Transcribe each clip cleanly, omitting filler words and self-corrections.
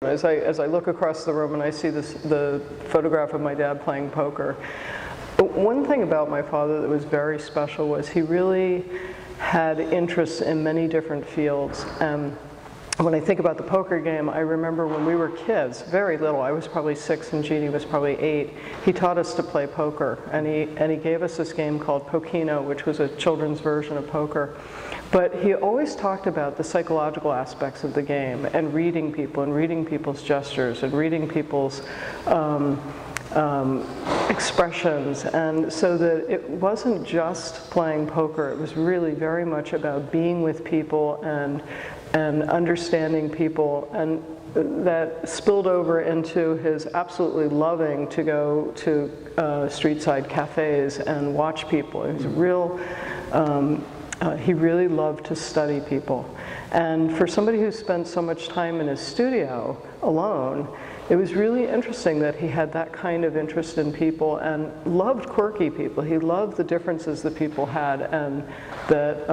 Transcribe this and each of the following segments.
As I look across the room and I see the photograph of my dad playing poker, one thing about my father that was very special was he really had interests in many different fields. When I think about the poker game, I remember when we were kids, very little, I was probably 6 and Jeannie was probably 8, he taught us to play poker, and he gave us this game called Pokino, which was a children's version of poker. But he always talked about the psychological aspects of the game, and reading people, and reading people's gestures, and reading people's expressions, and so that it wasn't just playing poker, it was really very much about being with people and understanding people, and that spilled over into his absolutely loving to go to street-side cafes and watch people. He was real, he really loved to study people. And for somebody who spent so much time in his studio alone, it was really interesting that he had that kind of interest in people and loved quirky people. He loved the differences that people had, and that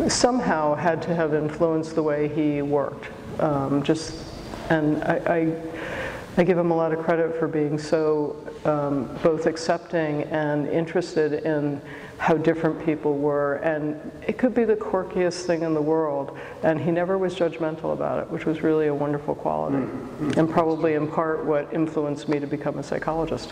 somehow had to have influenced the way he worked. And I give him a lot of credit for being so both accepting and interested in how different people were, and it could be the quirkiest thing in the world, and he never was judgmental about it, which was really a wonderful quality, and probably in part what influenced me to become a psychologist.